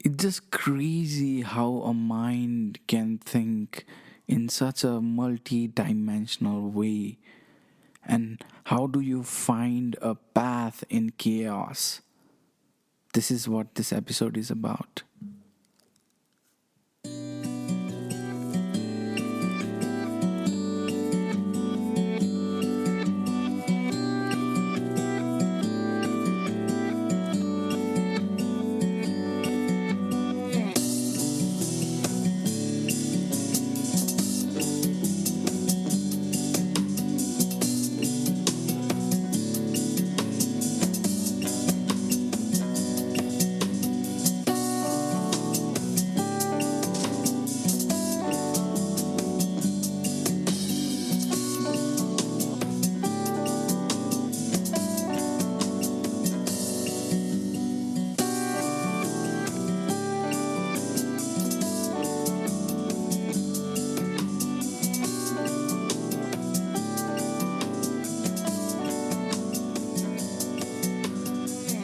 it's just crazy how a mind can think in such a multi-dimensional way. And how do you find a path in chaos? This is what this episode is about.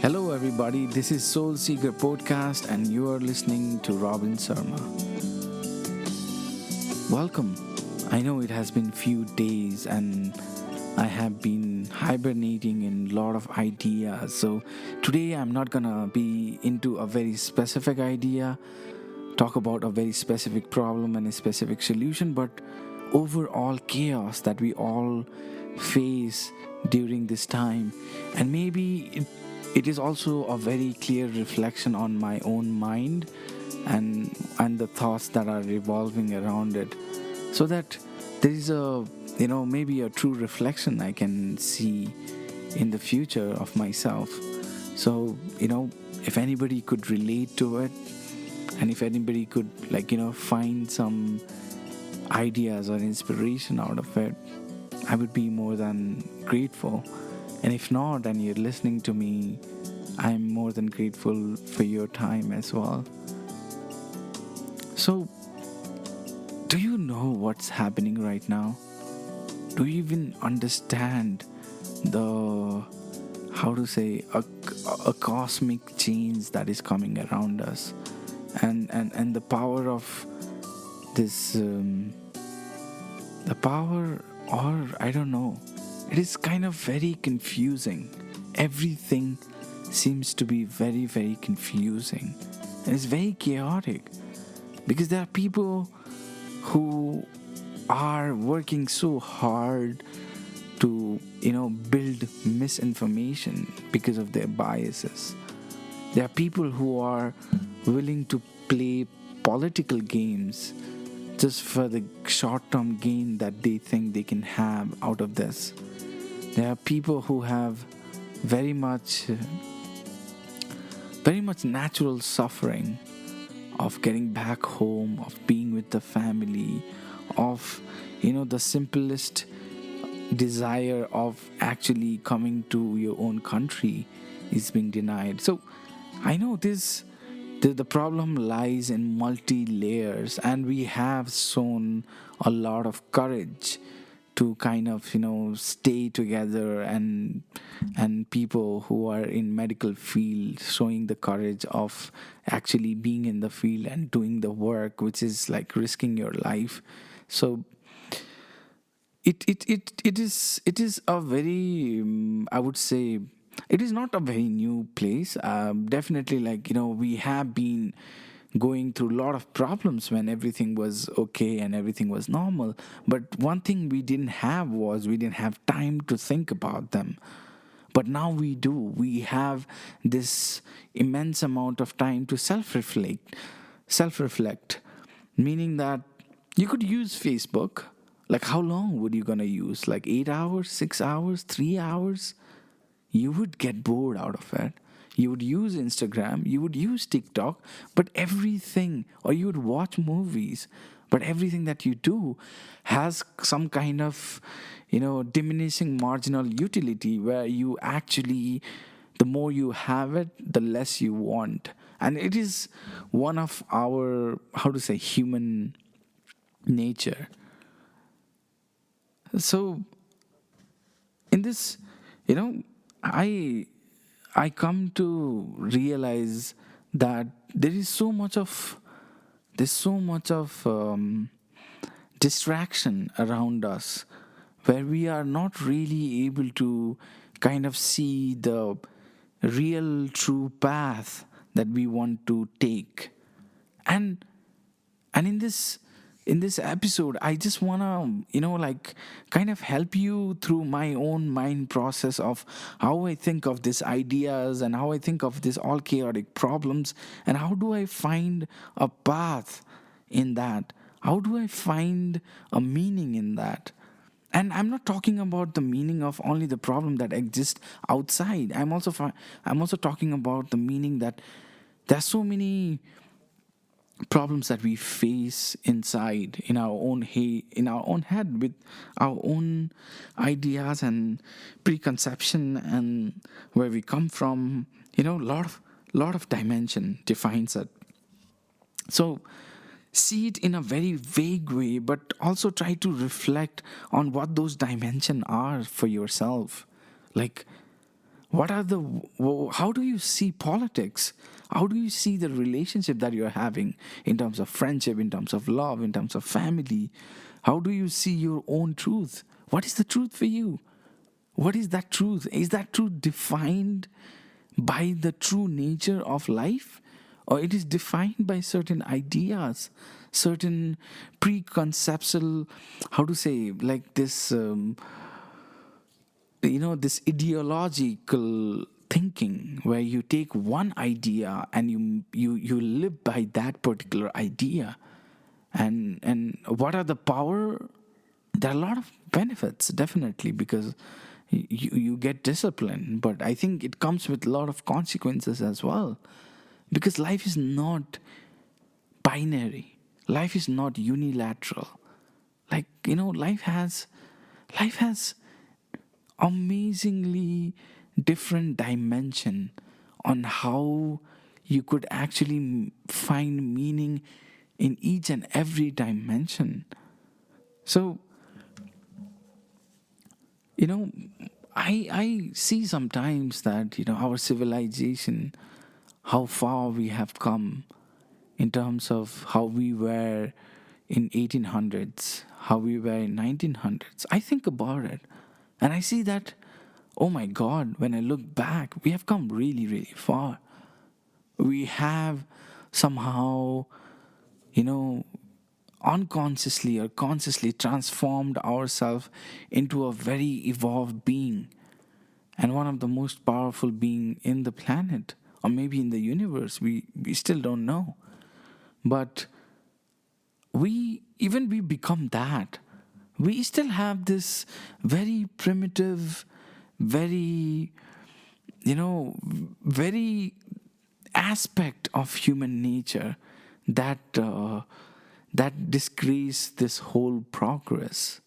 Hello, everybody. This is Seeker podcast, and you are listening to Robin.seeker. Welcome. I know it has been few days, and I have been hibernating in a lot of ideas. So today, I'm not gonna be into a very specific idea, talk about a very specific problem and a specific solution, but overall chaos that we all face during this time. And maybe it is also a very clear reflection on my own mind and the thoughts that are revolving around it, so that there is a maybe a true reflection I can see in the future of myself. So if anybody could relate to it, and if anybody could find some ideas or inspiration out of it, I would be more than grateful. And if not, and you're listening to me, I'm more than grateful for your time as well. So, do you know what's happening right now? Do you even understand the, how to say, a cosmic change that is coming around us? And the power of this, the power, or I don't know, it is kind of very confusing. Everything seems to be very, very confusing, and it's very chaotic, because there are people who are working so hard to build misinformation because of their biases. There are people who are willing to play political games just for the short-term gain that they think they can have out of this. There are people who have very much natural suffering of getting back home, of being with the family, of the simplest desire of actually coming to your own country is being denied. So I know the problem lies in multi layers, and we have shown a lot of courage to kind of stay together, and people who are in medical field showing the courage of actually being in the field and doing the work, which is like risking your life. So it is a very I would say it is not a very new place. Definitely, we have been going through a lot of problems when everything was okay and everything was normal. But one thing we didn't have was we didn't have time to think about them. But now we do. We have this immense amount of time to self reflect, meaning that you could use Facebook. Like, how long would you gonna use? Like 8 hours, 6 hours, 3 hours? You would get bored out of it. You would use Instagram, you would use TikTok, but everything, or you would watch movies, but everything that you do has some kind of, diminishing marginal utility, where you actually, the more you have it, the less you want. And it is one of our, how to say, human nature. So, in this, you know, I I come to realize that there's so much of distraction around us, where we are not really able to kind of see the real true path that we want to take. And and in this episode, I just want to like kind of help you through my own mind process of how I think of these ideas and how I think of these all chaotic problems, and how do I find a path in that, how do I find a meaning in that. And I'm not talking about the meaning of only the problem that exists outside. I'm also talking about the meaning that there's so many problems that we face inside, in our own in our own head, with our own ideas and preconception, and where we come from. A lot of dimension defines it. So see it in a very vague way, but also try to reflect on what those dimensions are for yourself. Like, what are the how do you see politics, how do you see the relationship that you're having, in terms of friendship, in terms of love, in terms of family? How do you see your own truth? What is the truth for you? What is that truth? Is that truth defined by the true nature of life, or it is defined by certain ideas, certain preconceptual, how to say, like this this ideological thinking, where you take one idea and you live by that particular idea. And what are the power? There are a lot of benefits, definitely, because you get discipline, but I think it comes with a lot of consequences as well, because life is not binary, life is not unilateral. Like, life has amazingly different dimension on how you could actually find meaning in each and every dimension. So, you know I see sometimes that our civilization, how far we have come, in terms of how we were in 1800s, how we were in 1900s. I think about it and I see that, oh my god, when I look back, we have come really, really far. We have somehow, you know, unconsciously or consciously transformed ourselves into a very evolved being, and one of the most powerful being in the planet, or maybe in the universe. We still don't know. But we become that. We still have this very primitive, very, very aspect of human nature that disgrace this whole progress,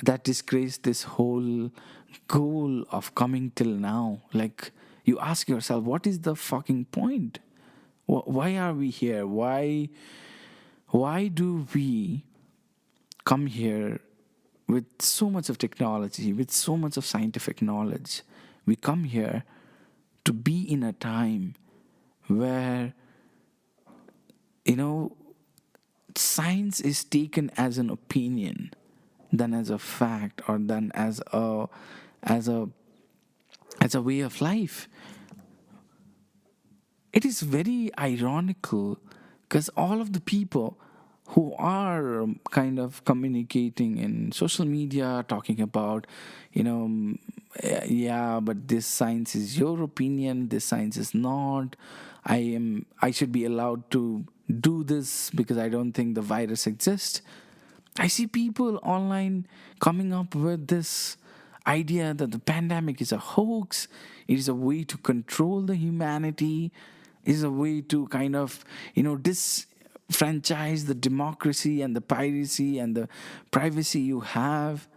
that disgrace this whole goal of coming till now. Like, you ask yourself, what is the fucking point? Why are we here? Why do we come here with so much of technology, with so much of scientific knowledge? We come here to be in a time where, you know, science is taken as an opinion than as a fact, or than as a as a way of life. It is very ironical, because all of the people who are kind of communicating in social media, talking about, yeah, but this science is your opinion, this science is not. I should be allowed to do this because I don't think the virus exists. I see people online coming up with this idea that the pandemic is a hoax, it is a way to control the humanity, it is a way to kind of, disfranchise the democracy and the piracy and the privacy you have.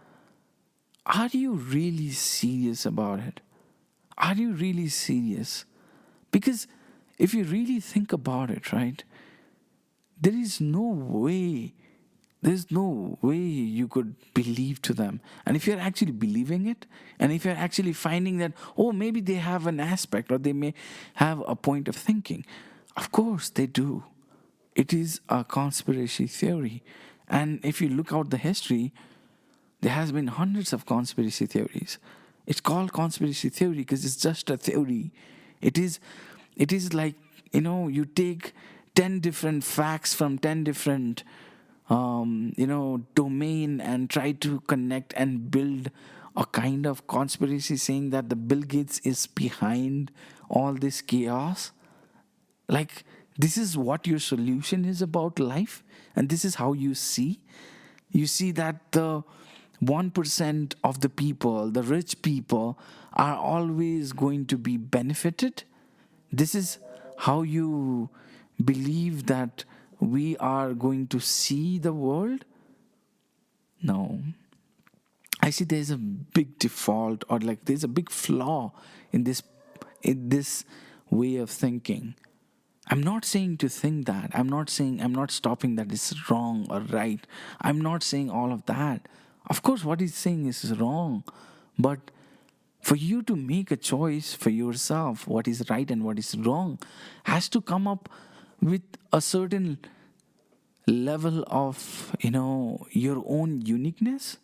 Are you really serious about it? Are you really serious? Because if you really think about it, right, there is no way there's no way you could believe to them. And if you're actually believing it, and if you're actually finding that, oh, maybe they have an aspect, or they may have a point of thinking, Of course, they do. It is a conspiracy theory. And if you look out the history, there has been hundreds of conspiracy theories. It's called conspiracy theory because it's just a theory. It is it is like, you take 10 different facts from 10 different domain and try to connect and build a kind of conspiracy saying that the Bill Gates is behind all this chaos. Like, this is what your solution is about life, and this is how you see that the 1% of the people, the rich people, are always going to be benefited. This is how you believe that we are going to see the world. No, I see there's a big default, or like there's a big flaw in this way of thinking. I'm not saying to think that. I'm not stopping that it's wrong or right. I'm not saying all of that. Of course, what he's saying is wrong. But for you to make a choice for yourself, what is right and what is wrong, has to come up with a certain level of, your own uniqueness.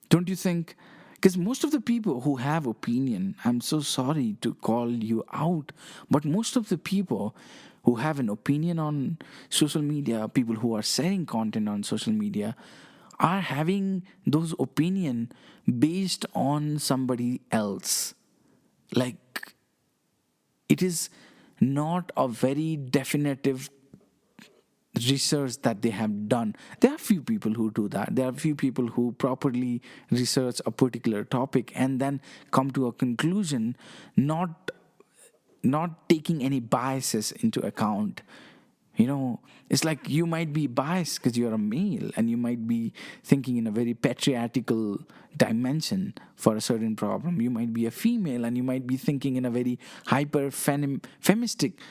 Don't you think? Because most of the people who have opinion, I'm so sorry to call you out, but most of the people who have an opinion on social media, people who are sharing content on social media, are having those opinion based on somebody else. Like, it is not a very definitive research that they have done. There are few people who do that. There are few people who properly research a particular topic and then come to a conclusion, not taking any biases into account. It's like you might be biased because you're a male and you might be thinking in a very patriarchal dimension for a certain problem. You might be a female and you might be thinking in a very hyper feministic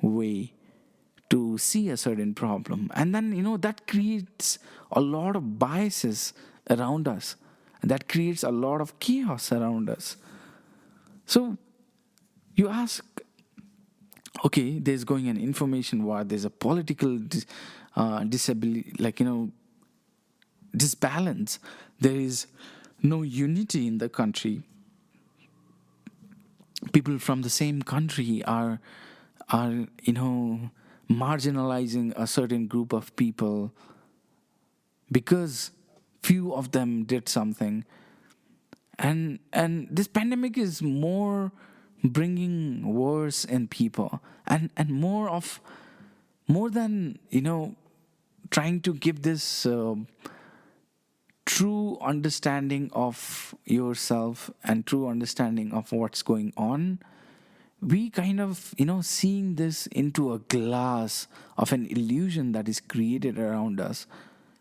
way to see a certain problem. And then, that creates a lot of biases around us. That creates a lot of chaos around us. So you ask, okay, there's going an information war, there's a political disability, like, disbalance. There is no unity in the country. People from the same country are marginalizing a certain group of people because few of them did something. And this pandemic is more bringing worse in people, and more than trying to give this true understanding of yourself and true understanding of what's going on. We kind of seeing this into a glass of an illusion that is created around us,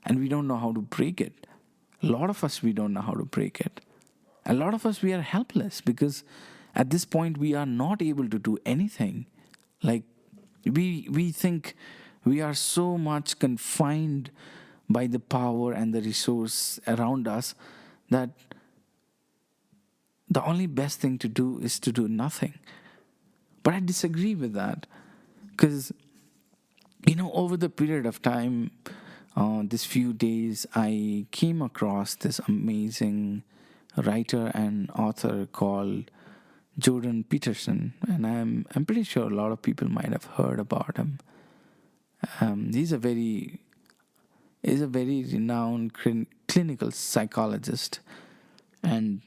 and we don't know how to break it. A lot of us, we don't know how to break it. A lot of us, we are helpless because at this point we are not able to do anything. Like, we think we are so much confined by the power and the resource around us that the only best thing to do is to do nothing. But I disagree with that because, over the period of time, this few days, I came across this amazing writer and author called Jordan Peterson, and I'm pretty sure a lot of people might have heard about him. He's a very renowned clinical psychologist, and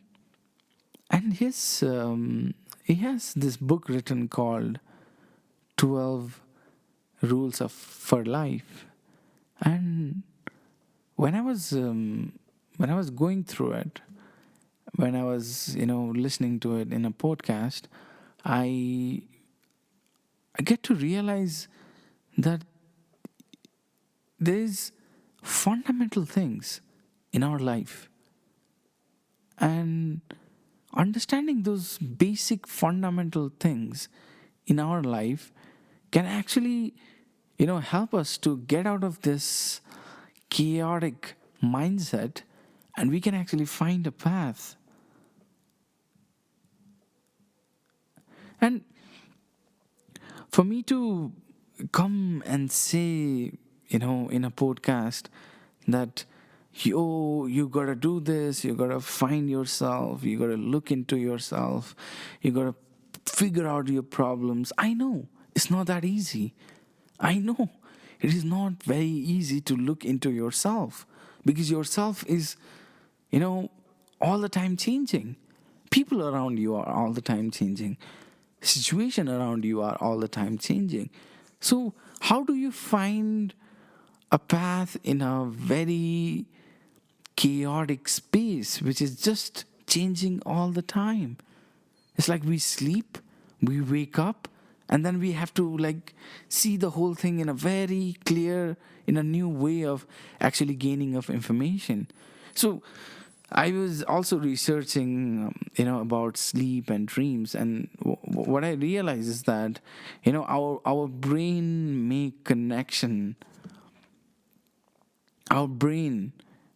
he has this book written called 12 Rules for Life. And when I was going through it, when I was listening to it in a podcast, I get to realize that there's fundamental things in our life, and understanding those basic fundamental things in our life can actually help us to get out of this chaotic mindset, and we can actually find a path. And for me to come and say, in a podcast that you gotta do this, you gotta find yourself, you gotta look into yourself, you gotta figure out your problems. I know it's not that easy. I know it is not very easy to look into yourself because yourself is, you know, all the time changing. People around you are all the time changing. Situation around you are all the time changing. So how do you find a path in a very chaotic space which is just changing all the time? It's like we sleep, we wake up, and then we have to like see the whole thing in a very clear, in a new way of actually gaining of information. So I was also researching, about sleep and dreams, and what I realized is that, our brain make connection. Our brain,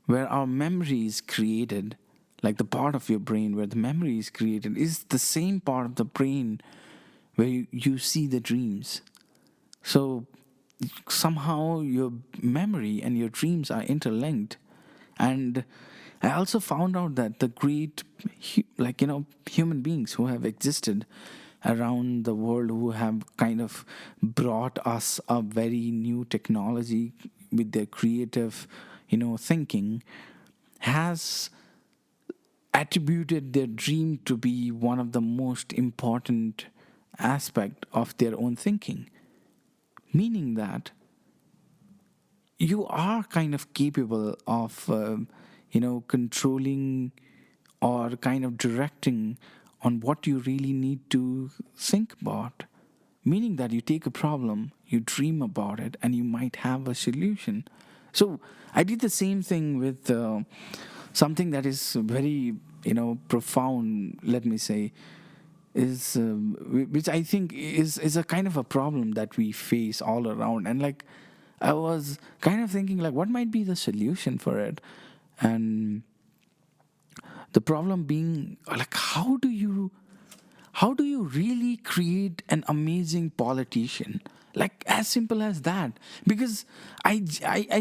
where our memory is created, like the part of your brain where the memory is created, is the same part of the brain where you see the dreams. So somehow your memory and your dreams are interlinked. And I also found out that the great, human beings who have existed around the world, who have kind of brought us a very new technology with their creative, thinking, has attributed their dream to be one of the most important aspect of their own thinking, meaning that you are kind of capable of controlling or kind of directing on what you really need to think about, meaning that you take a problem, you dream about it, and you might have a solution. So I did the same thing with something that is very profound, let me say, is which I think is a kind of a problem that we face all around. And like I was kind of thinking like what might be the solution for it, and the problem being like how do you really create an amazing politician, like as simple as that? Because I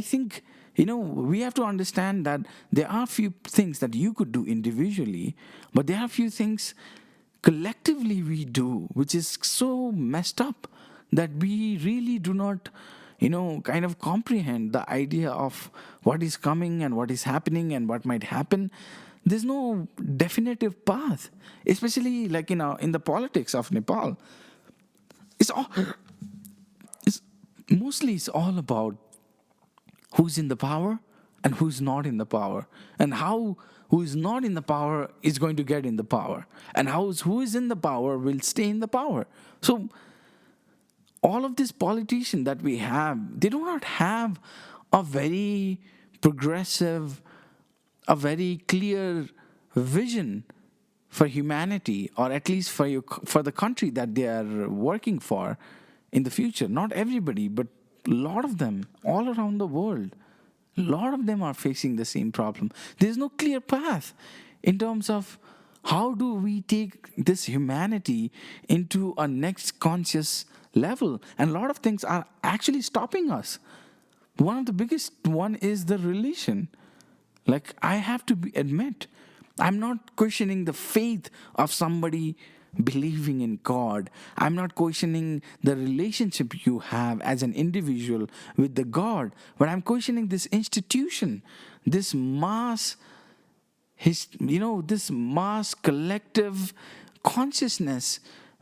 think we have to understand that there are few things that you could do individually, but there are few things collectively we do which is so messed up that we really do not kind of comprehend the idea of what is coming and what is happening and what might happen. There's no definitive path, especially like in the politics of Nepal. It's all it's mostly it's all about who's in the power and who's not in the power, and how who is not in the power is going to get in the power, and who is in the power will stay in the power. So all of these politicians that we have, they do not have a very progressive, a very clear vision for humanity, or at least for the country that they are working for in the future. Not everybody, but a lot of them all around the world. A lot of them are facing the same problem. There's no clear path in terms of how do we take this humanity into a next conscious level. And a lot of things are actually stopping us. One of the biggest one is the religion. Like I have to admit, I'm not questioning the faith of somebody believing in God. I'm not questioning the relationship you have as an individual with the God, but I'm questioning this institution, this this mass collective consciousness,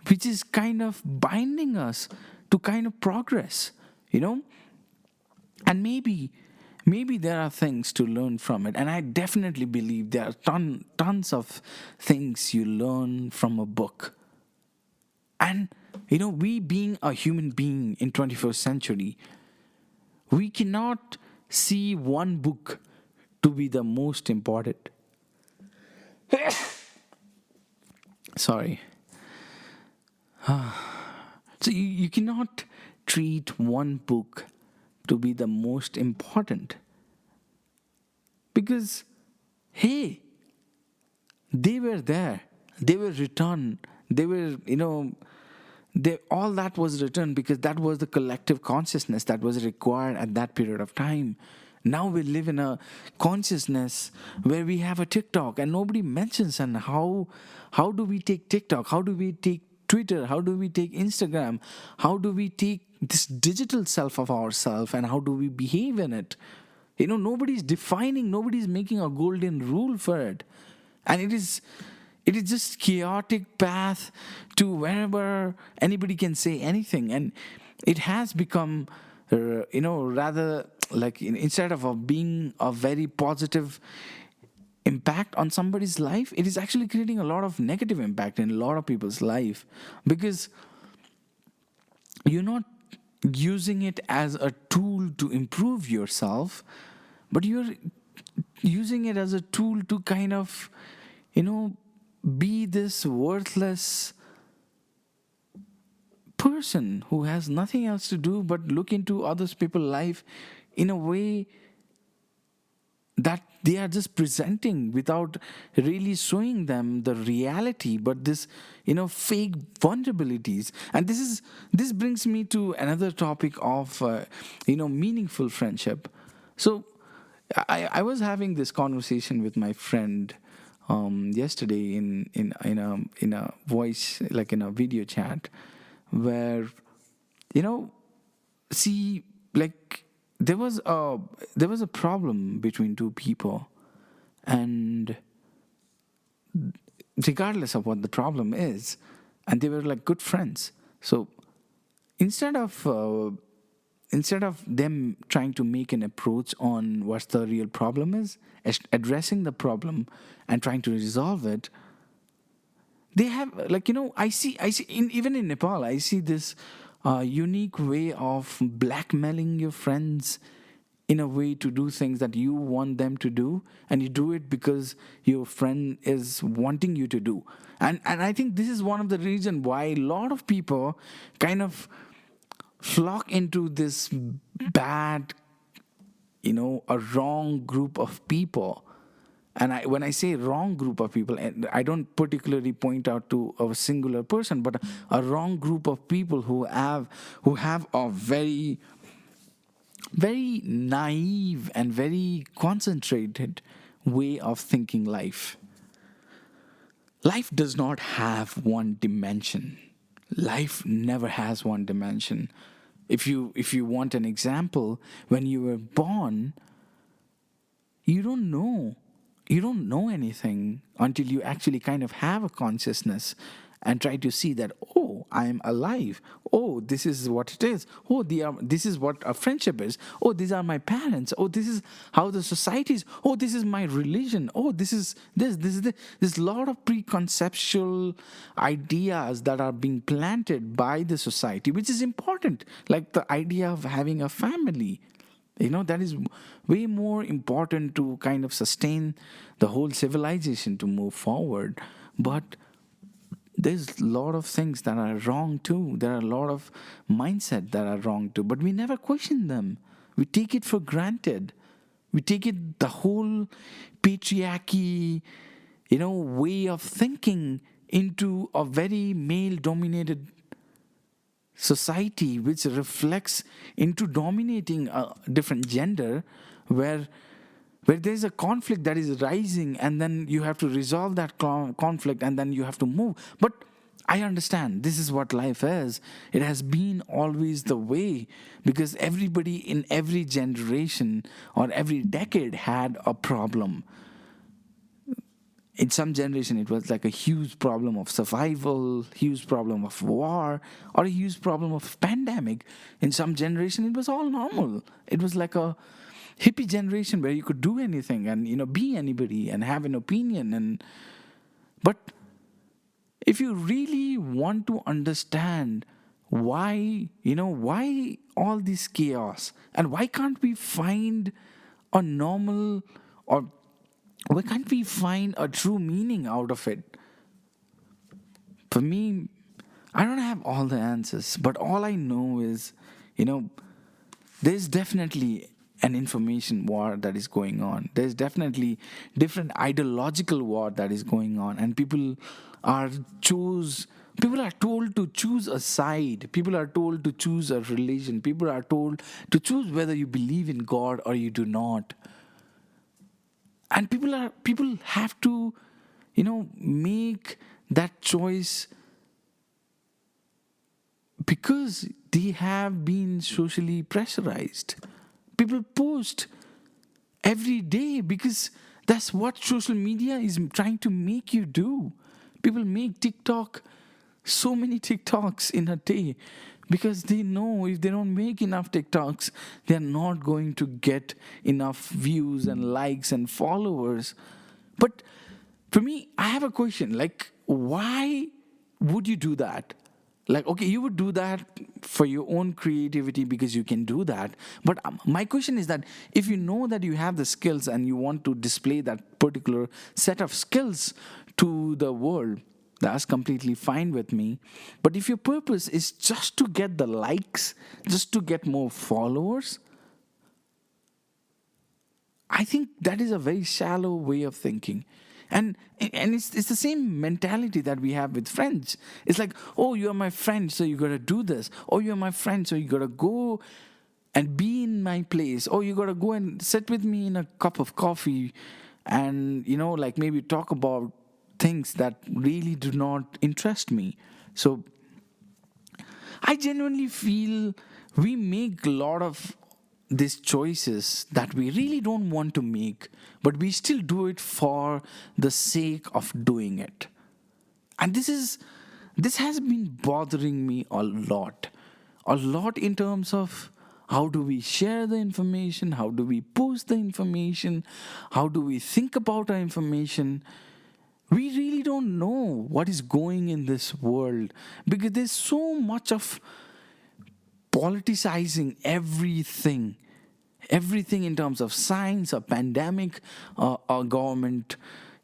which is kind of binding us to kind of progress, you know? And maybe there are things to learn from it, and I definitely believe there are tons of things you learn from a book. And we being a human being in 21st century, we cannot see one book to be the most important. Sorry. So you cannot treat one book to be the most important, because hey, they were there, they were written, they were all that was written because that was the collective consciousness that was required at that period of time. Now we live in a consciousness where we have a TikTok and nobody mentions, and how do we take TikTok? How do we take Twitter? How do we take Instagram? How do we take this digital self of ourselves, and how do we behave in it? Nobody's defining, nobody's making a golden rule for it. And it is just chaotic path to wherever anybody can say anything. And it has become rather like, instead of being a very positive impact on somebody's life, it is actually creating a lot of negative impact in a lot of people's life, because you're not using it as a tool to improve yourself, but you're using it as a tool to kind of, you know, be this worthless person who has nothing else to do but look into others people's life in a way that they are just presenting without really showing them the reality, but this, fake vulnerabilities. And this brings me to another topic of meaningful friendship. So I was having this conversation with my friend yesterday in a voice, like in a video chat, where, see, like, there was a problem between two people, and regardless of what the problem is, and they were like good friends. So instead of them trying to make an approach on what the real problem is, addressing the problem and trying to resolve it, they have, like, I see even in Nepal, I see this unique way of blackmailing your friends in a way to do things that you want them to do, and you do it because your friend is wanting you to do. And I think this is one of the reasons why a lot of people kind of flock into this bad, a wrong group of people. And when I say wrong group of people, and I don't particularly point out to a singular person, but a wrong group of people who have a very, very naive and very concentrated way of thinking life. Life does not have one dimension. Life never has one dimension. If you want an example, when you were born, you don't know. You don't know anything until you actually kind of have a consciousness and try to see that, oh, I am alive. Oh, this is what it is. Oh, this is what a friendship is. Oh, these are my parents. Oh, this is how the society is. Oh, this is my religion. Oh, this is this. This is this. There's a lot of preconceptual ideas that are being planted by the society, which is important. Like the idea of having a family, that is way more important to kind of sustain the whole civilization to move forward. But there's a lot of things that are wrong too. There are a lot of mindset that are wrong too, but we never question them. We take it for granted. We take it, the whole patriarchy, way of thinking, into a very male dominated society, which reflects into dominating a different gender, where there's a conflict that is rising, and then you have to resolve that conflict, and then you have to move. But I understand this is what life is. It has been always the way, because everybody in every generation or every decade had a problem. In some generation, it was like a huge problem of survival, huge problem of war, or a huge problem of pandemic. In some generation, it was all normal. It was like a hippie generation where you could do anything and, be anybody and have an opinion. But if you really want to understand why all this chaos, and why can't we find a normal, or why can't we find a true meaning out of it? For me, I don't have all the answers, but all I know is, there's definitely an information war that is going on. There's definitely different ideological war that is going on, and people are choose People are told to choose a side. People are told to choose a religion. People are told to choose whether you believe in God or you do not. And people have to, make that choice because they have been socially pressurized. People post every day because that's what social media is trying to make you do. People make TikTok, so many TikToks in a day because they know if they don't make enough TikToks, they're not going to get enough views and likes and followers. But for me, I have a question like, why would you do that? Like, okay, you would do that for your own creativity because you can do that. But my question is that if you know that you have the skills and you want to display that particular set of skills to the world, that's completely fine with me. But if your purpose is just to get the likes, just to get more followers, I think that is a very shallow way of thinking. And it's the same mentality that we have with friends. It's like, oh, you're my friend, so you gotta do this. Oh, you're my friend, so you gotta go and be in my place. Oh, you gotta go and sit with me in a cup of coffee and, like maybe talk about things that really do not interest me. So I genuinely feel we make a lot of these choices that we really don't want to make, but we still do it for the sake of doing it. And this has been bothering me a lot in terms of how do we share the information, how do we post the information, how do we think about our information. We really don't know what is going in this world because there's so much of politicizing everything in terms of science, a pandemic, a government,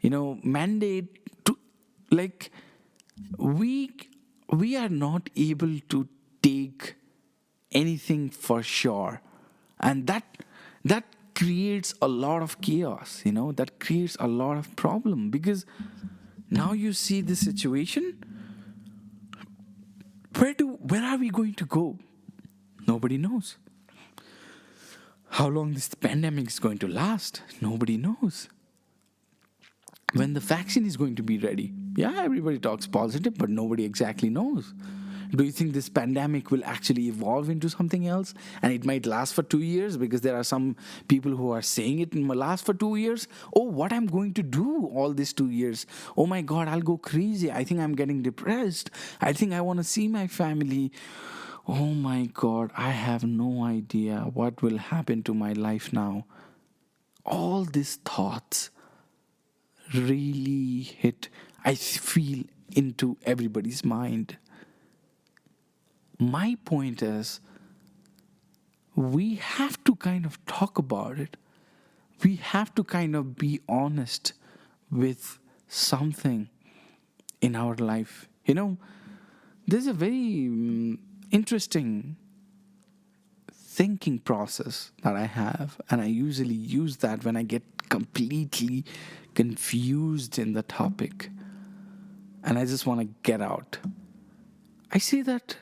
mandate to, like, we we are not able to take anything for sure, and that creates a lot of chaos, that creates a lot of problem because now you see the situation. Where are we going to go? Nobody knows. How long this pandemic is going to last? Nobody knows. When the vaccine is going to be ready? Yeah, everybody talks positive, but nobody exactly knows. Do you think this pandemic will actually evolve into something else and it might last for 2 years? Because there are some people who are saying it will last for 2 years. Oh, what I'm going to do all these 2 years? Oh my God, I'll go crazy. I think I'm getting depressed. I think I want to see my family. Oh my God, I have no idea what will happen to my life now. All these thoughts really hit, I feel, into everybody's mind. My point is, we have to kind of talk about it. We have to kind of be honest with something in our life. There's a very interesting thinking process that I have, and I usually use that when I get completely confused in the topic and I just want to get out. I say that,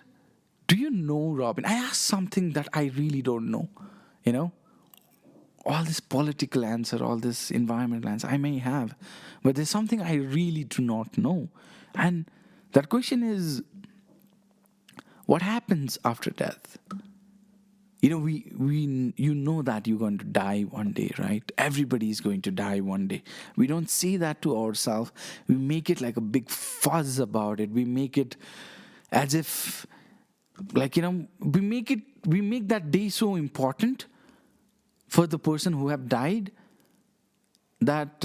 do you know, Robin? I ask something that I really don't know. You know, all this political answer, all this environmental answer I may have, but there's something I really do not know. And that question is, what happens after death? You know that you're going to die one day, right? Everybody is going to die one day. We don't say that to ourselves. We make it like a big fuzz about it. We make it as if, like, we make that day so important for the person who have died that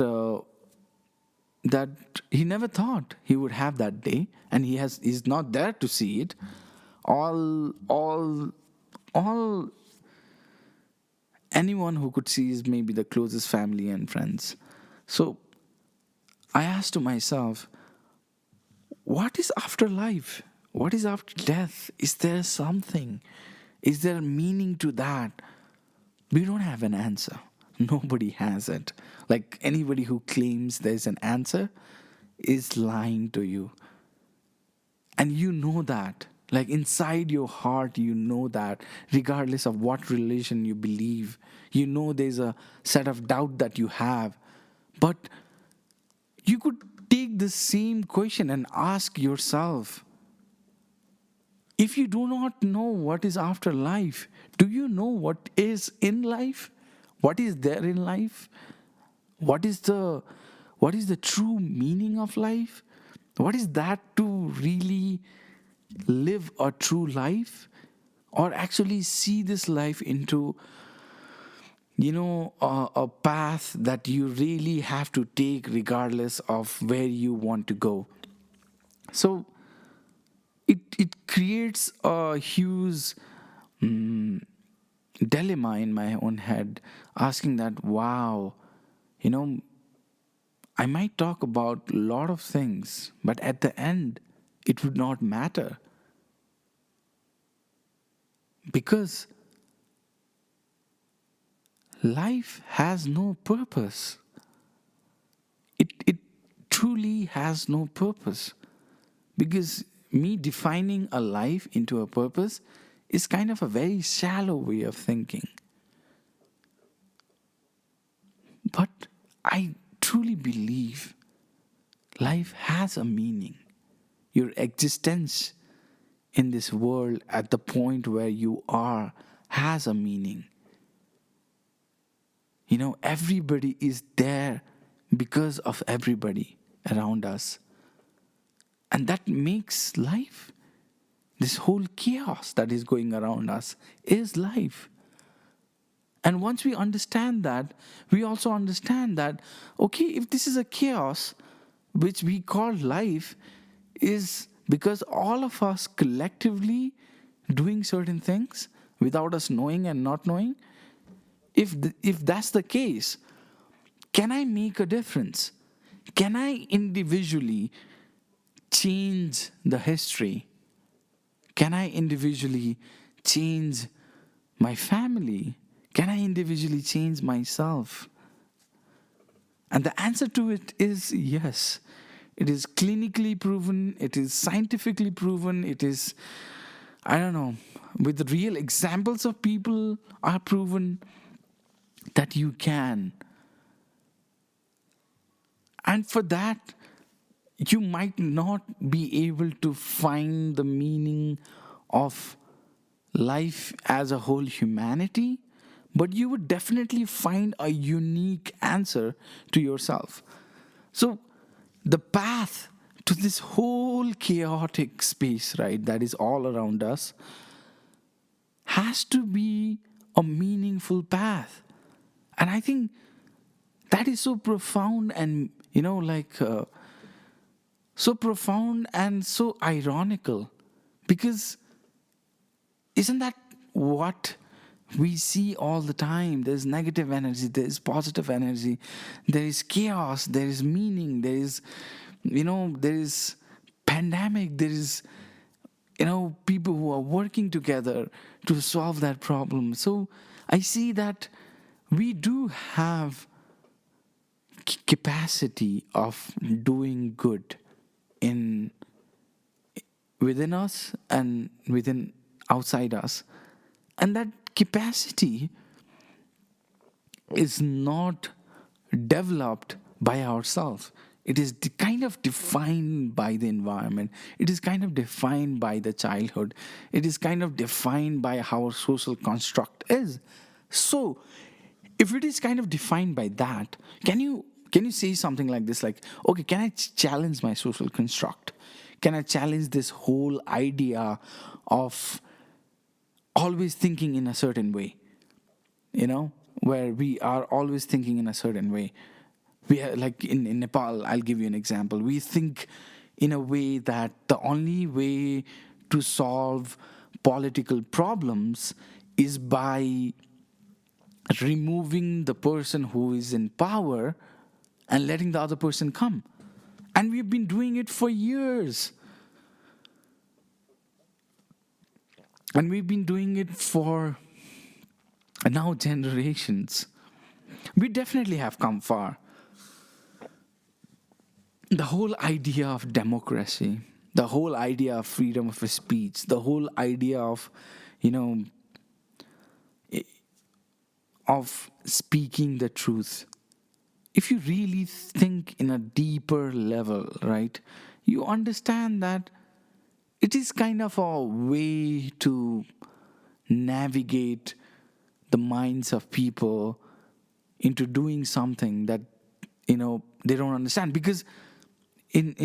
that he never thought he would have that day, and he's not there to see it. All anyone who could see is maybe the closest family and friends. So I asked to myself, what is after life? What is after death? Is there something? Is there a meaning to that? We don't have an answer. Nobody has it. Like, anybody who claims there's an answer is lying to you. And you know that. Like inside your heart, you know that, regardless of what religion you believe, you know there's a set of doubt that you have. But you could take the same question and ask yourself, if you do not know what is after life, do you know what is in life? What is there in life? What is the what is the true meaning of life? What is that to really live a true life, or actually see this life into a path that you really have to take regardless of where you want to go. So it creates a huge dilemma in my own head, asking that, wow, you know I might talk about a lot of things, but at the end it would not matter, because life has no purpose. It truly has no purpose, because me defining a life into a purpose is kind of a very shallow way of thinking. But I truly believe life has a meaning. Your existence in this world at the point where you are has a meaning. Everybody is there because of everybody around us. And that makes life, this whole chaos that is going around us, is life. And once we understand that, we also understand that, okay, if this is a chaos, which we call life, is because all of us collectively doing certain things without us knowing and not knowing. If that's the case, can I make a difference? Can I individually change the history? Can I individually change my family? Can I individually change myself? And the answer to it is yes. It is clinically proven, it is scientifically proven, it is, I don't know, with real examples of people are proven that you can. And for that, you might not be able to find the meaning of life as a whole humanity, but you would definitely find a unique answer to yourself. So, the path to this whole chaotic space, right, that is all around us, has to be a meaningful path. And I think that is so profound and, so profound and so ironical, because isn't that what we see all the time? There's negative energy, there's positive energy, there is chaos, there is meaning, there is pandemic, there is, people who are working together to solve that problem. So I see that we do have capacity of doing good in within us and within outside us, and that capacity is not developed by ourselves. It is kind of defined by the environment. It is kind of defined by the childhood. It is kind of defined by how our social construct is. So if it is kind of defined by that, can you say something like this, like, okay, can I challenge my social construct? Can I challenge this whole idea of always thinking in a certain way, where we are always thinking in a certain way? We are like in Nepal, I'll give you an example. We think in a way that the only way to solve political problems is by removing the person who is in power and letting the other person come. And we've been doing it for years. And we've been doing it for now generations. We definitely have come far. The whole idea of democracy, the whole idea of freedom of speech, the whole idea of, you know, of speaking the truth. If you really think in a deeper level, right, you understand that it is kind of a way to navigate the minds of people into doing something that, they don't understand. Because in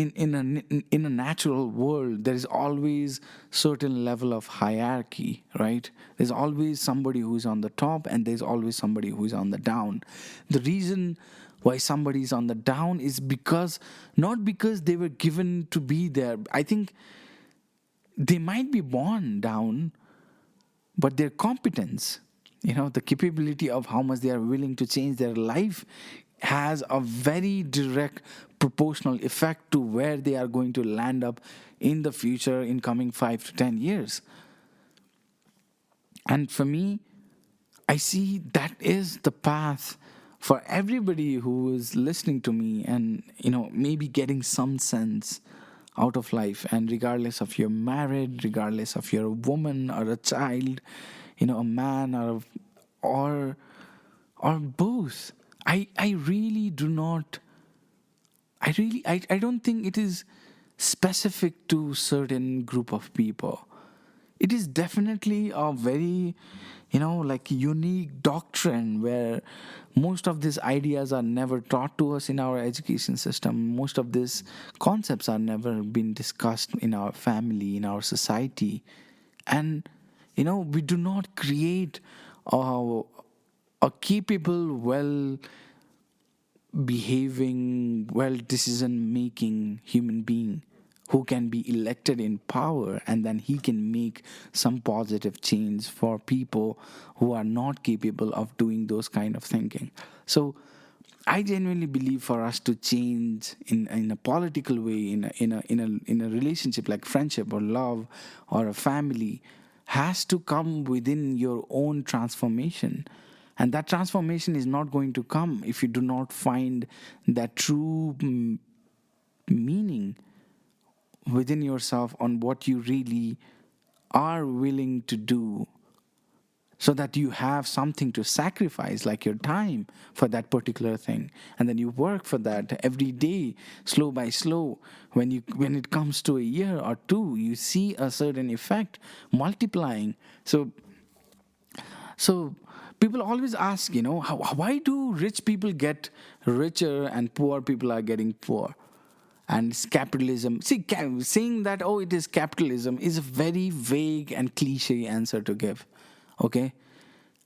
a natural world there is always certain level of hierarchy, right? There's always somebody who's on the top and there's always somebody who's on the down. The reason why somebody's on the down is because, not because they were given to be there. I think they might be born down, but their competence, the capability of how much they are willing to change their life, has a very direct proportional effect to where they are going to land up in the future in coming 5 to 10 years. And for me, I see that is the path for everybody who is listening to me and, maybe getting some sense out of life. And regardless of you're married, regardless of you're a woman or a child, a man or or both. I really do not, I don't think it is specific to certain group of people. It is definitely a very, like unique doctrine where most of these ideas are never taught to us in our education system. Most of these concepts are never been discussed in our family, in our society. And, we do not create a capable, well behaving, well decision making human being who can be elected in power, and then he can make some positive change for people who are not capable of doing those kind of thinking. So I genuinely believe for us to change in a political way, in a relationship like friendship or love or a family, has to come within your own transformation. And that transformation is not going to come if you do not find that true meaning within yourself on what you really are willing to do, so that you have something to sacrifice, like your time, for that particular thing, and then you work for that every day, slow by slow. When it comes to a year or two, you see a certain effect multiplying. So people always ask, why do rich people get richer and poor people are getting poor? And it's capitalism. See, saying that, oh, it is capitalism, is a very vague and cliche answer to give. Okay?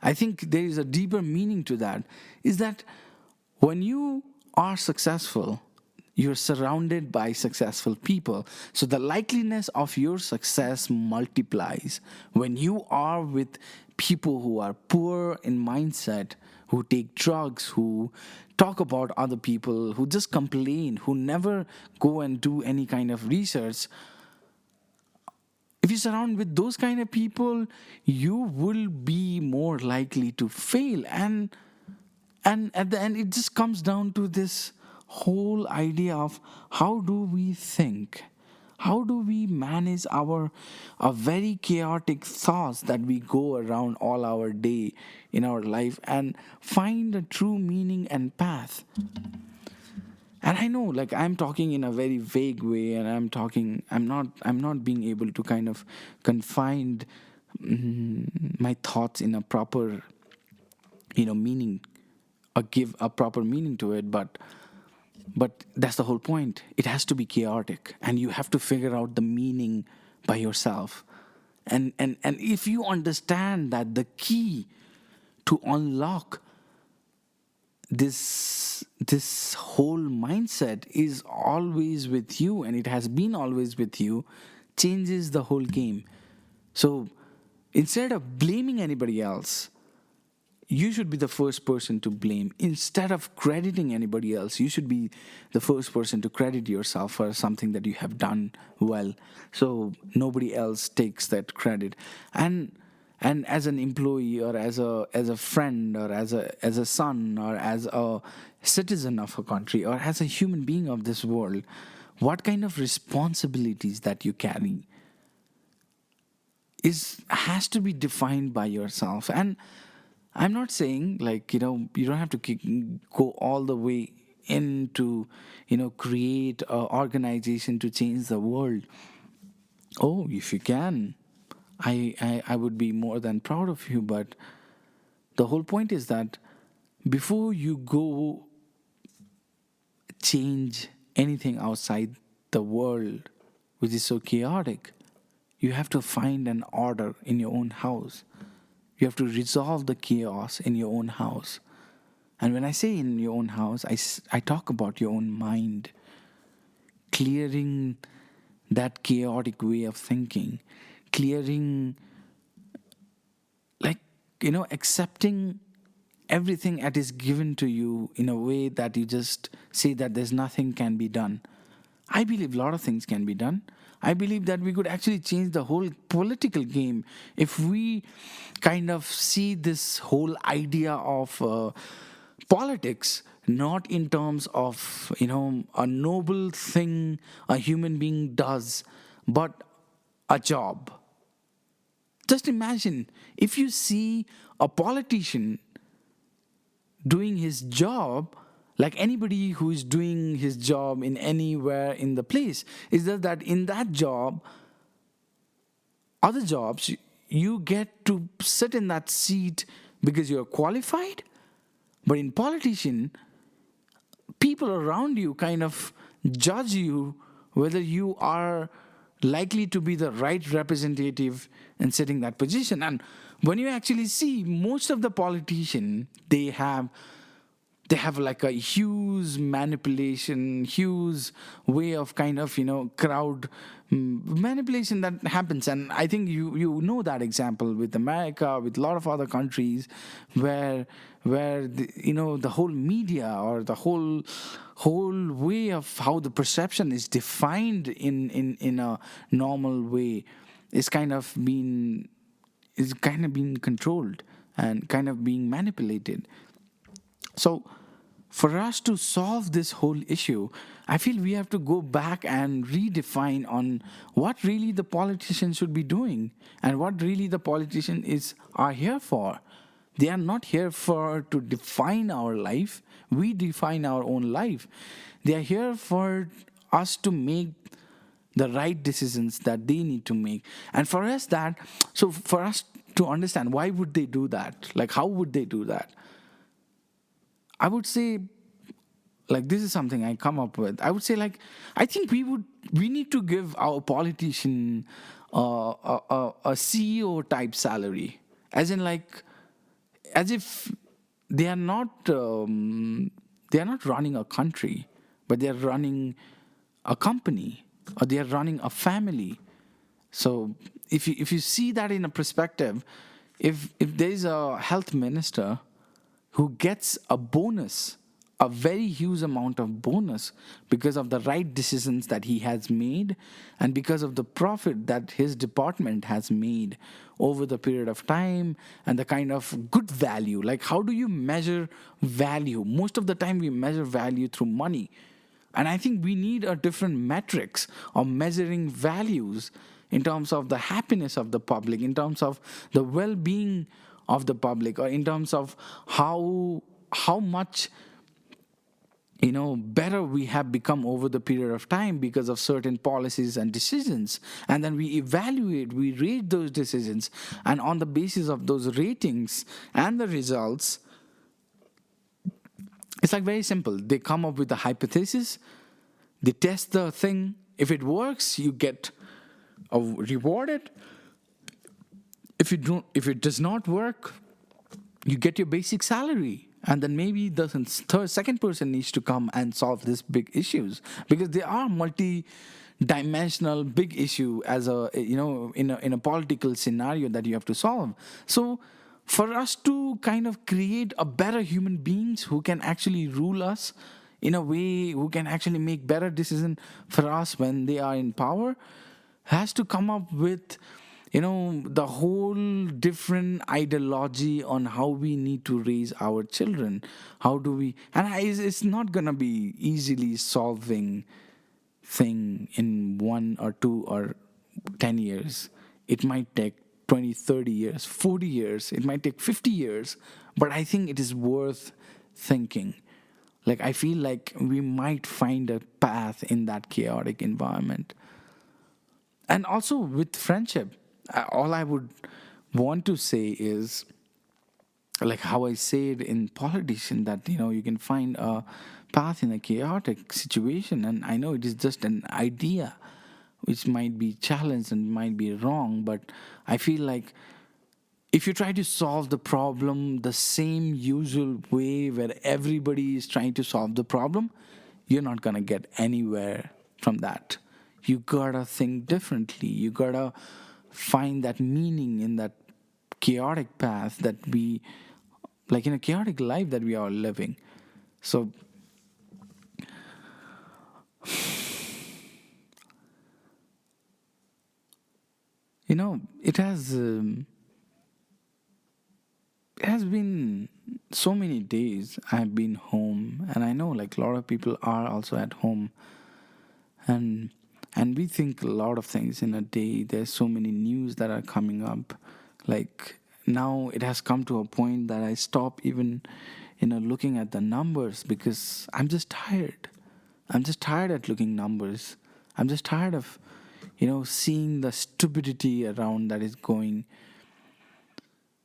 I think there is a deeper meaning to that. Is that when you are successful, you're surrounded by successful people. So the likeliness of your success multiplies. When you are with people who are poor in mindset, who take drugs, who talk about other people, who just complain, who never go and do any kind of research, if you surround with those kind of people, you will be more likely to fail. And at the end, it just comes down to this whole idea of how do we think, how do we manage our very chaotic thoughts that we go around all our day in our life, and find a true meaning and path. And I know, like, I'm talking in a very vague way, and I'm not being able to kind of confine my thoughts in a proper, meaning, or give a proper meaning to it. But that's the whole point. It has to be chaotic, and you have to figure out the meaning by yourself. And if you understand that the key to unlock this whole mindset is always with you, and it has been always with you, changes the whole game. So instead of blaming anybody else, you should be the first person to blame. Instead of crediting anybody else, you should be the first person to credit yourself for something that you have done well, so nobody else takes that credit. And as an employee, or as a friend, or as a son, or as a citizen of a country, or as a human being of this world, what kind of responsibilities that you carry is has to be defined by yourself. And I'm not saying, like, you don't have to go all the way into, create an organization to change the world. Oh, if you can, I would be more than proud of you. But the whole point is that before you go change anything outside the world, which is so chaotic, you have to find an order in your own house. You have to resolve the chaos in your own house. And when I say in your own house, I talk about your own mind, clearing that chaotic way of thinking, clearing, like, accepting everything that is given to you in a way that you just say that there's nothing can be done. I believe a lot of things can be done. I believe that we could actually change the whole political game if we kind of see this whole idea of politics not in terms of, a noble thing a human being does, but a job. Just imagine if you see a politician doing his job like anybody who is doing his job in anywhere in the place. Is that in that job, other jobs, you get to sit in that seat because you're qualified, but in politician, people around you kind of judge you whether you are likely to be the right representative in sitting that position. And when you actually see most of the politicians, they have like a huge manipulation, huge way of kind of, crowd manipulation that happens. And I think you know that example with America, with a lot of other countries, where the whole media or the whole way of how the perception is defined in a normal way is kind of being controlled and kind of being manipulated. So, for us to solve this whole issue, I feel we have to go back and redefine on what really the politicians should be doing and what really the politicians are here for. They are not here for to define our life. We define our own life. They are here for us to make the right decisions that they need to make. And for us to understand why would they do that? Like how would they do that? I would say, like, this is something I come up with. I would say, like, I think we need to give our politician a CEO type salary, as in, like, as if they are not running a country, but they are running a company, or they are running a family. So if you see that in a perspective, if there is a health minister who gets a bonus, a very huge amount of bonus because of the right decisions that he has made and because of the profit that his department has made over the period of time and the kind of good value. Like, how do you measure value? Most of the time, we measure value through money. And I think we need a different metrics of measuring values in terms of the happiness of the public, in terms of the well-being of the public, or in terms of how much better we have become over the period of time because of certain policies and decisions. And then we evaluate, we rate those decisions, and on the basis of those ratings and the results, it's like very simple. They come up with a hypothesis, they test the thing. If it works, you get rewarded. If it does not work, you get your basic salary. And then maybe the second person needs to come and solve these big issues, because they are multi-dimensional big issue as in a political scenario that you have to solve. So for us to kind of create a better human beings who can actually rule us in a way, who can actually make better decisions for us when they are in power, has to come up with the whole different ideology on how we need to raise our children. How do we, and it's not gonna be easily solving thing in 1 or 2 or 10 years. It might take 20, 30 years, 40 years, it might take 50 years, but I think it is worth thinking. Like, I feel like we might find a path in that chaotic environment. And also with friendship, all I would want to say is, like how I said in politician, that you can find a path in a chaotic situation. And I know it is just an idea which might be challenged and might be wrong, but I feel like if you try to solve the problem the same usual way where everybody is trying to solve the problem, you're not going to get anywhere from that. You gotta think differently. You gotta find that meaning in that chaotic path that we, like in a chaotic life that we are living. So, it has been so many days I've been home, and I know like a lot of people are also at home, and we think a lot of things in a day. There's so many news that are coming up. Like, now it has come to a point that I stop even looking at the numbers, because I'm just tired. I'm just tired at looking numbers. I'm just tired of seeing the stupidity around that is going,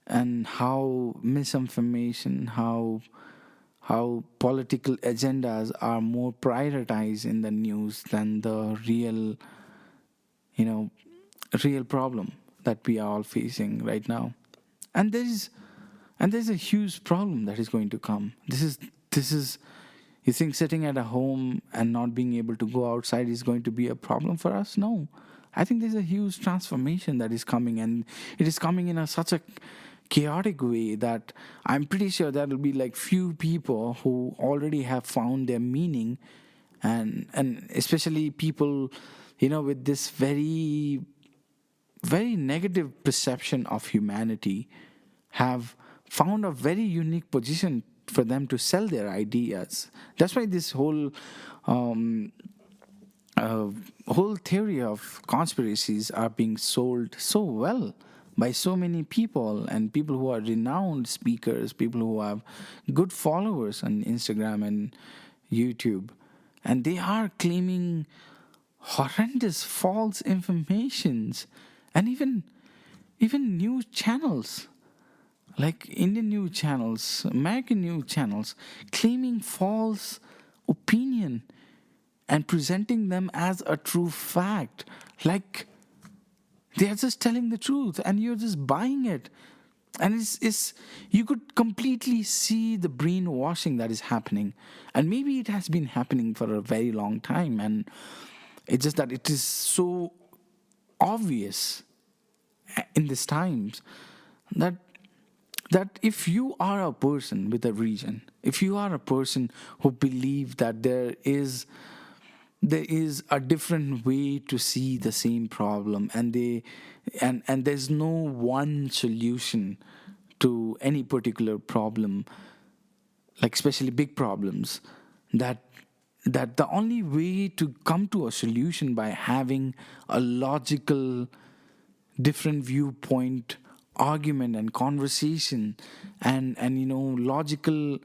and how misinformation, how political agendas are more prioritized in the news than the you know real problem that we are all facing right now. And there's a huge problem that is going to come. This is you think sitting at a home and not being able to go outside is going to be a problem for us? No. I think there's a huge transformation that is coming, and it is coming in such a chaotic way that I'm pretty sure there will be like few people who already have found their meaning, and especially people with this very very negative perception of humanity have found a very unique position for them to sell their ideas. That's why this um, uh, whole theory of conspiracies are being sold so well by so many people, and people who are renowned speakers, people who have good followers on Instagram and YouTube, and they are claiming horrendous false informations, and even news channels like Indian news channels, American news channels, claiming false opinion and presenting them as a true fact. Like, they are just telling the truth and you're just buying it. And it's you could completely see the brainwashing that is happening. And maybe it has been happening for a very long time. And it's just that it is so obvious in these times that if you are a person with a region, if you are a person who believe that there is a different way to see the same problem, and there's no one solution to any particular problem, like especially big problems, that the only way to come to a solution by having a logical different viewpoint argument and conversation, and logical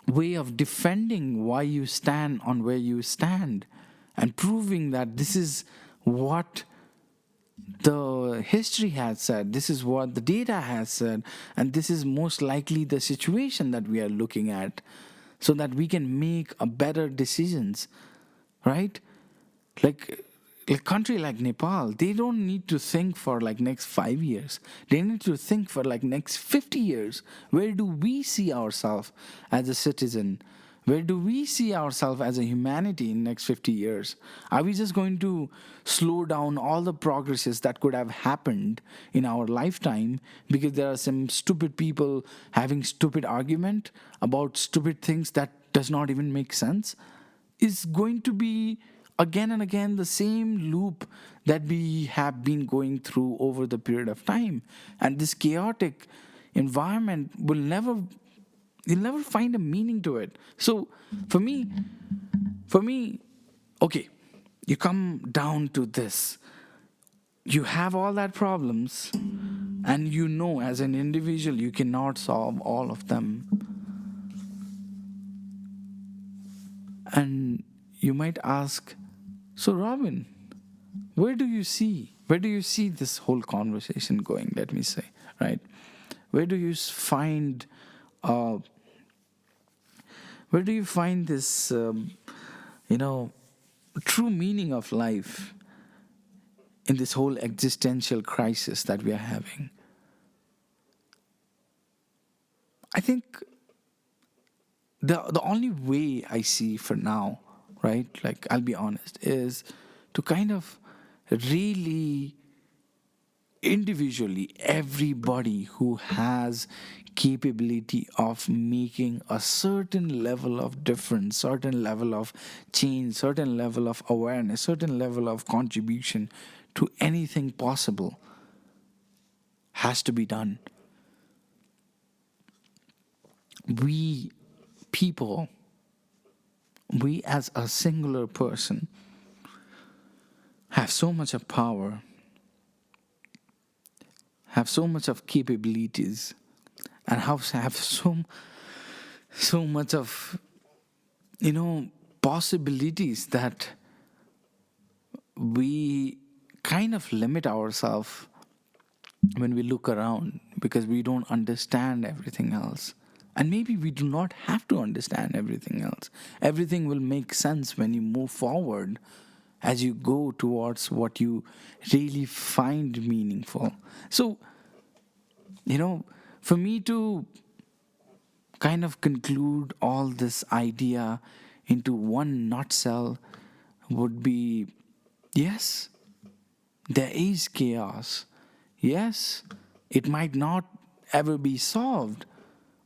way of defending why you stand on where you stand, and proving that this is what the history has said, this is what the data has said, and this is most likely the situation that we are looking at, so that we can make a better decisions, right? like a country like Nepal, they don't need to think for like next 5 years. They need to think for like next 50 years. Where do we see ourselves as a citizen? Where do we see ourselves as a humanity in next 50 years? Are we just going to slow down all the progresses that could have happened in our lifetime because there are some stupid people having stupid argument about stupid things that does not even make sense? Is going to be again and again the same loop that we have been going through over the period of time. And this chaotic environment will never, you'll never find a meaning to it. So for me, Okay, you come down to this. You have all that problems, and you know as an individual you cannot solve all of them. And you might ask, so Robin, where do you see this whole conversation going, let me say, right? Where do you find uh, where do you find this you know true meaning of life in this whole existential crisis that we are having? I think the only way I see for now, right? Like, I'll be honest, is to kind of really individually, everybody who has capability of making a certain level of difference, certain level of change, certain level of awareness, certain level of contribution to anything possible has to be done. We people, we as a singular person have so much of power, have so much of capabilities, and have so much of possibilities that we kind of limit ourselves when we look around because we don't understand everything else. And maybe we do not have to understand everything else. Everything will make sense when you move forward, as you go towards what you really find meaningful. So, you know, for me to kind of conclude all this idea into one nutshell would be, yes, there is chaos. Yes, it might not ever be solved,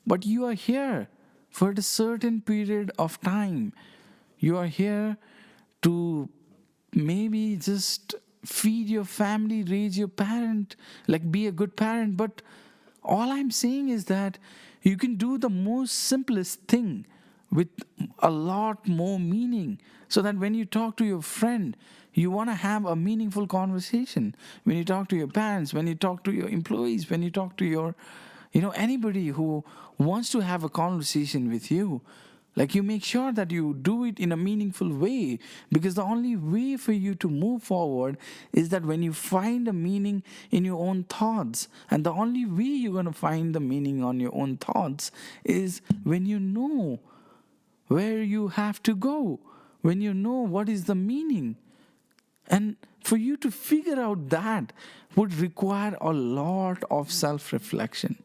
but you are here for a certain period of time. You are here to maybe just feed your family, raise your parent, like be a good parent. But all I'm saying is that you can do the most simplest thing with a lot more meaning, so that when you talk to your friend, you want to have a meaningful conversation. When you talk to your parents, when you talk to your employees, when you talk to your anybody who wants to have a conversation with you, like, you make sure that you do it in a meaningful way, because the only way for you to move forward is that when you find a meaning in your own thoughts. And the only way you're going to find the meaning on your own thoughts is when you know where you have to go, when you know what is the meaning. And for you to figure out that would require a lot of self reflection,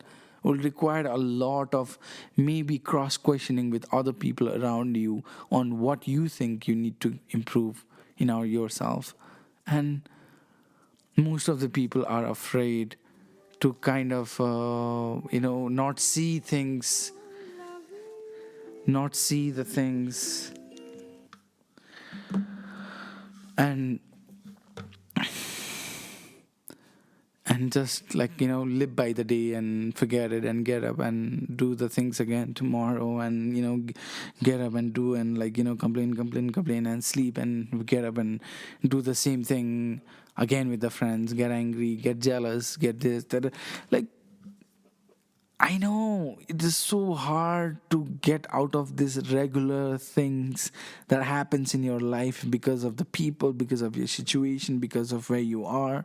would require a lot of maybe cross questioning with other people around you on what you think you need to improve in yourself. And most of the people are afraid to kind of, not see things, not see the things, and just, like, live by the day and forget it and get up and do the things again tomorrow, and get up and do, and, like, complain and sleep and get up and do the same thing again with the friends, get angry, get jealous, get this, that. Like, I know it is so hard to get out of these regular things that happens in your life because of the people, because of your situation, because of where you are.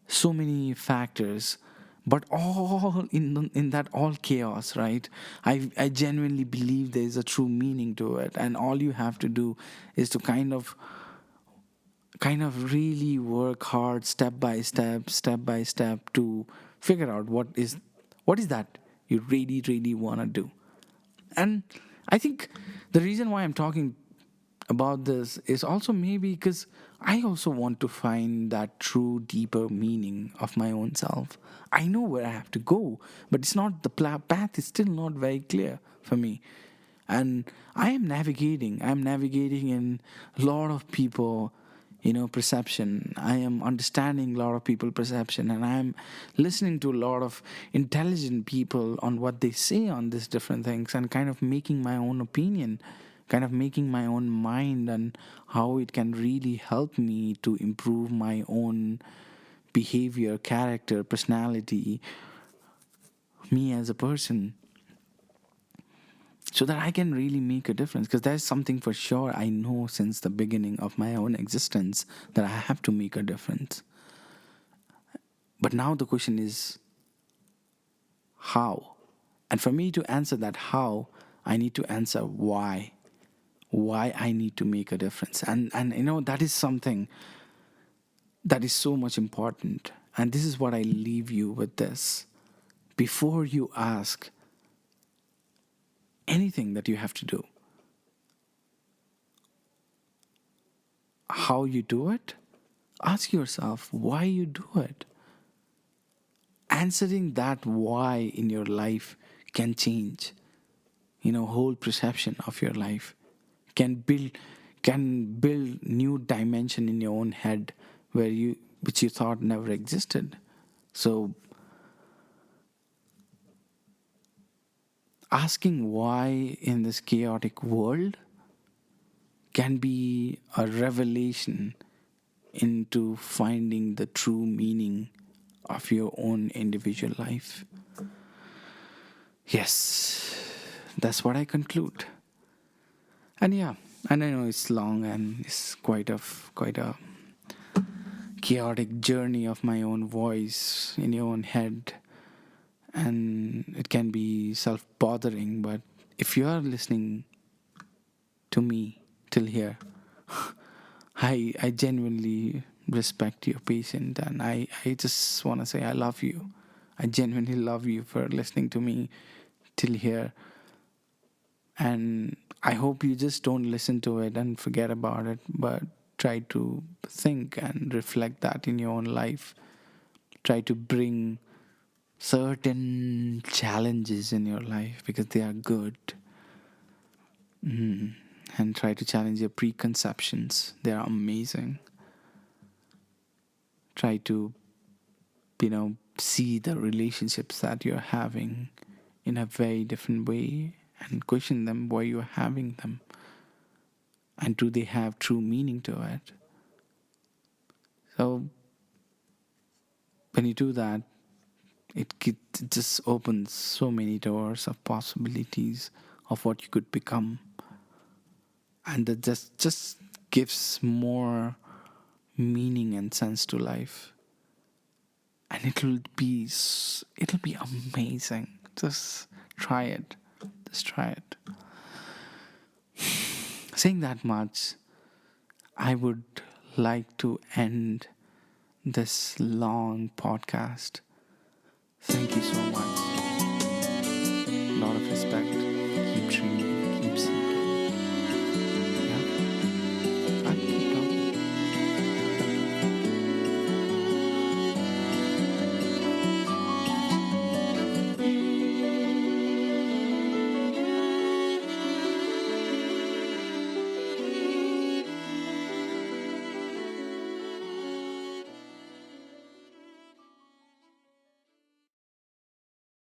So many factors, but all in that all chaos, right? I genuinely believe there is a true meaning to it, and all you have to do is to kind of really work hard, step by step, to figure out what is that you really really want to do. And I think the reason why I'm talking about this is also maybe because I also want to find that true, deeper meaning of my own self. I know where I have to go, but it's not the path is still not very clear for me. And I'm navigating in a lot of people, perception. I am understanding a lot of people perception, and I'm listening to a lot of intelligent people on what they say on these different things, and kind of making my own opinion kind of making my own mind and how it can really help me to improve my own behavior, character, personality, me as a person, so that I can really make a difference. Because there's something for sure I know since the beginning of my own existence, that I have to make a difference. But now the question is, how? And for me to answer that how, I need to answer why. Why I need to make a difference. And that is something that is so much important. And this is what I leave you with this. Before you ask anything that you have to do, how you do it, ask yourself why you do it. Answering that why in your life can change, whole perception of your life. Can build new dimension in your own head which you thought never existed. So asking why in this chaotic world can be a revelation into finding the true meaning of your own individual life. Yes, that's what I conclude. And yeah, and I know it's long and it's quite a chaotic journey of my own voice in your own head, and it can be self-bothering. But if you are listening to me till here, I genuinely respect your patience, and I just want to say I love you. I genuinely love you for listening to me till here. And I hope you just don't listen to it and forget about it, but try to think and reflect that in your own life. Try to bring certain challenges in your life because they are good. And try to challenge your preconceptions. They are amazing. Try to, see the relationships that you're having in a very different way and question them why you're having them. And do they have true meaning to it? So when you do that, it just opens so many doors of possibilities of what you could become. And that just gives more meaning and sense to life. And it'll be amazing. Just try it. Just try it. Saying that much, I would like to end this long podcast. Thank you so much. A lot of respect. Keep dreaming.